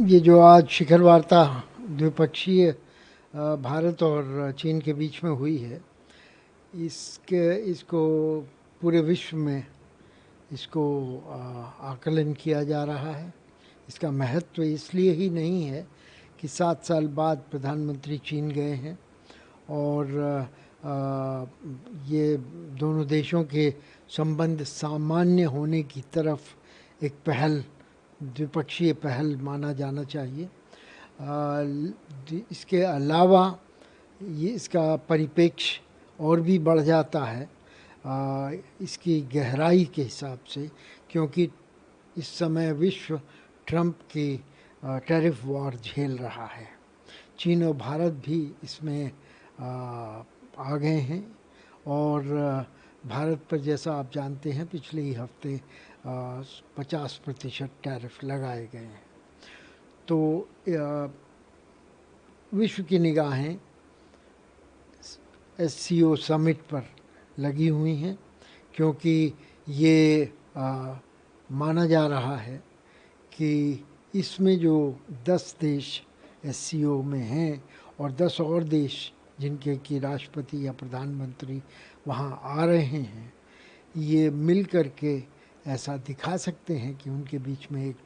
ये जो आज शिखर वार्ता द्विपक्षीय भारत और चीन के बीच में हुई है, इसको पूरे विश्व में इसको आकलन किया जा रहा है। इसका महत्व इसलिए ही नहीं है कि 7 साल बाद प्रधानमंत्री चीन गए हैं और ये दोनों देशों के संबंध सामान्य होने की तरफ एक पहल, द्विपक्षीय पहल माना जाना चाहिए। इसके अलावा ये इसका परिप्रेक्ष्य और भी बढ़ जाता है इसकी गहराई के हिसाब से, क्योंकि इस समय विश्व ट्रंप की टैरिफ वॉर झेल रहा है। चीन और भारत भी इसमें आ गए हैं और भारत पर, जैसा आप जानते हैं, पिछले ही हफ्ते 50% टैरिफ लगाए गए हैं। तो विश्व की निगाहें SCO समिट पर लगी हुई हैं, क्योंकि ये माना जा रहा है कि इसमें जो 10 देश SCO में हैं और 10 और देश जिनके कि राष्ट्रपति या प्रधानमंत्री वहाँ आ रहे हैं, ये मिल कर के ऐसा दिखा सकते हैं कि उनके बीच में एक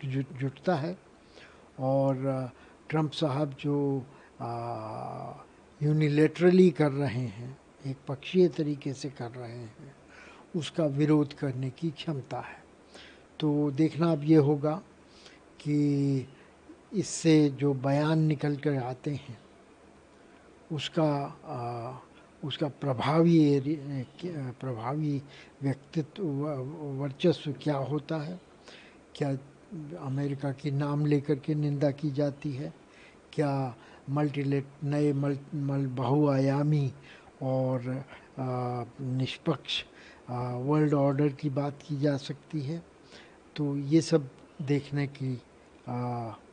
जुटता है। और ट्रंप साहब जो यूनिलेटरली कर रहे हैं, एक पक्षीय तरीके से कर रहे हैं, उसका विरोध करने की क्षमता है। तो देखना अब ये होगा कि इससे जो बयान निकल कर आते हैं उसका प्रभावी व्यक्तित्व वर्चस्व क्या होता है। क्या अमेरिका की नाम लेकर के निंदा की जाती है, क्या बहुआयामी और निष्पक्ष वर्ल्ड ऑर्डर की बात की जा सकती है। तो ये सब देखने की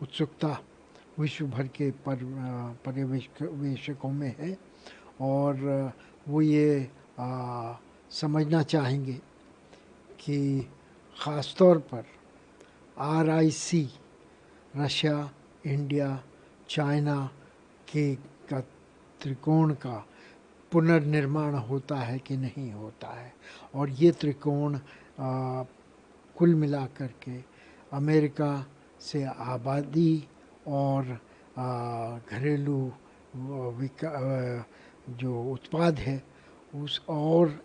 उत्सुकता विश्व भर के पर्यवेक्षकों में है और वो ये समझना चाहेंगे कि ख़ास तौर पर RIC, रशिया, इंडिया, चाइना के का त्रिकोण का पुनर्निर्माण होता है कि नहीं होता है। और ये त्रिकोण कुल मिलाकर के अमेरिका से आबादी और घरेलू जो उत्पाद है उस और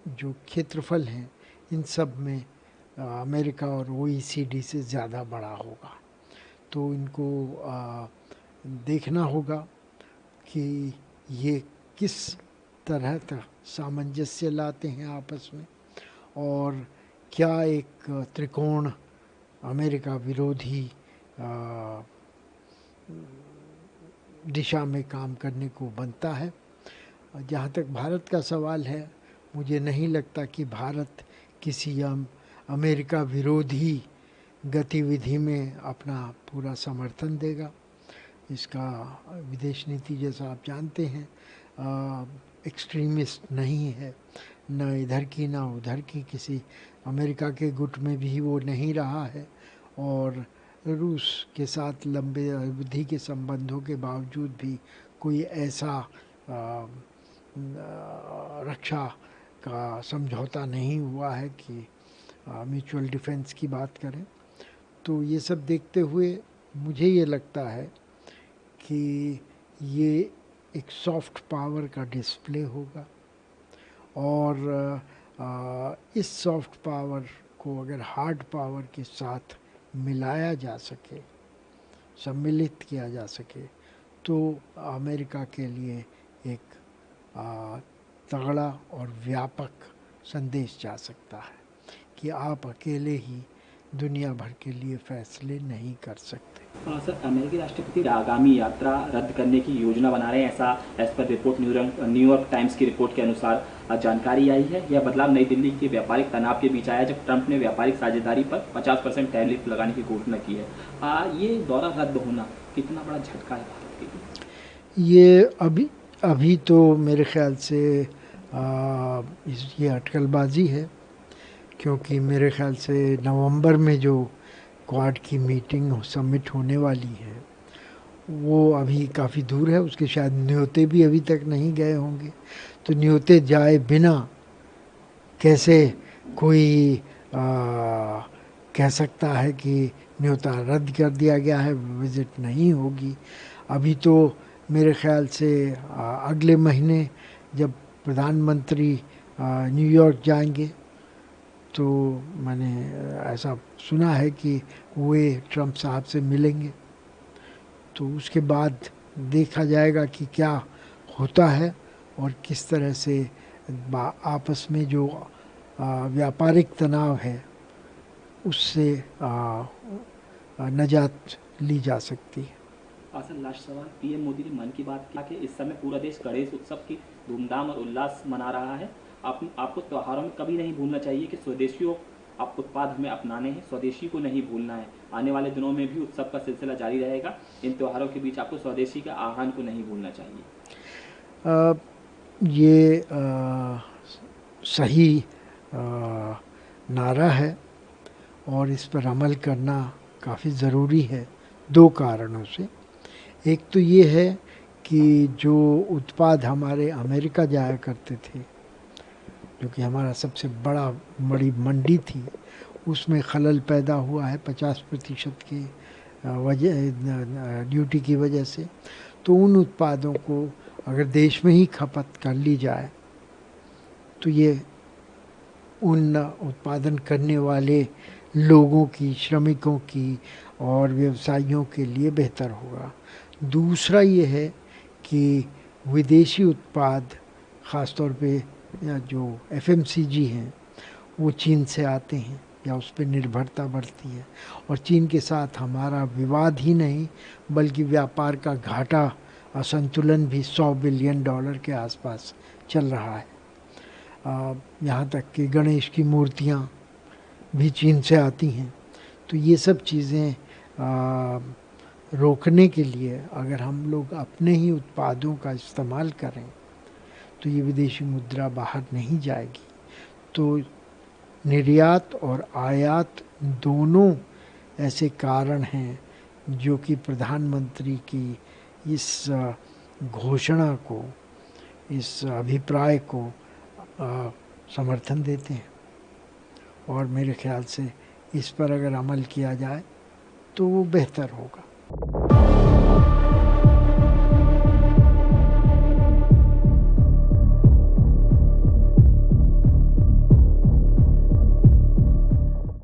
जो क्षेत्रफल हैं, इन सब में अमेरिका और OECD से ज़्यादा बड़ा होगा। तो इनको देखना होगा कि ये किस तरह का सामंजस्य लाते हैं आपस में, और क्या एक त्रिकोण अमेरिका विरोधी दिशा में काम करने को बनता है। जहाँ तक भारत का सवाल है, मुझे नहीं लगता कि भारत किसी अमेरिका विरोधी गतिविधि में अपना पूरा समर्थन देगा। इसका विदेश नीति, जैसा आप जानते हैं, एक्सट्रीमिस्ट नहीं है, न इधर की न उधर की, किसी अमेरिका के गुट में भी वो नहीं रहा है। और रूस के साथ लंबे अवधि के संबंधों के बावजूद भी कोई ऐसा रक्षा का समझौता नहीं हुआ है कि म्यूचुअल डिफेंस की बात करें। तो ये सब देखते हुए मुझे ये लगता है कि ये एक सॉफ्ट पावर का डिस्प्ले होगा और इस सॉफ्ट पावर को अगर हार्ड पावर के साथ मिलाया जा सके, सम्मिलित किया जा सके, तो अमेरिका के लिए एक तगड़ा और व्यापक संदेश जा सकता है कि आप अकेले ही दुनिया भर के लिए फैसले नहीं कर सकते। सर, अमेरिकी राष्ट्रपति आगामी यात्रा रद्द करने की योजना बना रहे हैं, ऐसा एज पर रिपोर्ट न्यूयॉर्क टाइम्स की रिपोर्ट के अनुसार जानकारी आई है। यह बदलाव नई दिल्ली के व्यापारिक तनाव के बीच आया जब ट्रंप ने व्यापारिक साझेदारी पर 50% टैरिफ लगाने की घोषणा की है। ये दौरा रद्द होना कितना बड़ा झटका है भारत के लिए? ये अभी तो मेरे ख्याल से ये अटकलबाजी है, क्योंकि मेरे ख्याल से नवंबर में जो क्वाड की मीटिंग समिट होने वाली है वो अभी काफ़ी दूर है, उसके शायद न्योते भी अभी तक नहीं गए होंगे। तो न्योते जाए बिना कैसे कोई कह सकता है कि न्योता रद्द कर दिया गया है, विज़िट नहीं होगी। अभी तो मेरे ख्याल से अगले महीने जब प्रधानमंत्री न्यूयॉर्क जाएंगे तो मैंने ऐसा सुना है कि वे ट्रंप साहब से मिलेंगे, तो उसके बाद देखा जाएगा कि क्या होता है और किस तरह से आपस में जो व्यापारिक तनाव है उससे निजात ली जा सकती है। सर लास्ट सवाल, पीएम मोदी ने मन की बात किया कि इस समय पूरा देश गणेश उत्सव की धूमधाम और उल्लास मना रहा है। आपको त्योहारों में कभी नहीं भूलना चाहिए कि स्वदेशियों आप उत्पाद हमें अपनाने हैं, स्वदेशी को नहीं भूलना है। आने वाले दिनों में भी उत्सव का सिलसिला जारी रहेगा। इन त्योहारों के बीच आपको स्वदेशी के आह्वान को नहीं भूलना चाहिए। ये सही नारा है और इस पर अमल करना काफ़ी ज़रूरी है दो कारणों से। एक तो ये है कि जो उत्पाद हमारे अमेरिका जाया करते थे, जो कि हमारा सबसे बड़ी मंडी थी, उसमें खलल पैदा हुआ है 50% की ड्यूटी की वजह से। तो उन उत्पादों को अगर देश में ही खपत कर ली जाए तो ये उन उत्पादन करने वाले लोगों की, श्रमिकों की और व्यवसायियों के लिए बेहतर होगा। दूसरा ये है कि विदेशी उत्पाद ख़ास तौर पे जो एफएमसीजी हैं वो चीन से आते हैं या उस पर निर्भरता बढ़ती है, और चीन के साथ हमारा विवाद ही नहीं बल्कि व्यापार का घाटा असंतुलन भी $100 बिलियन के आसपास चल रहा है। यहाँ तक कि गणेश की मूर्तियाँ भी चीन से आती हैं। तो ये सब चीज़ें रोकने के लिए अगर हम लोग अपने ही उत्पादों का इस्तेमाल करें तो ये विदेशी मुद्रा बाहर नहीं जाएगी। तो निर्यात और आयात दोनों ऐसे कारण हैं जो कि प्रधानमंत्री की इस घोषणा को, इस अभिप्राय को समर्थन देते हैं, और मेरे ख्याल से इस पर अगर अमल किया जाए तो वो बेहतर होगा।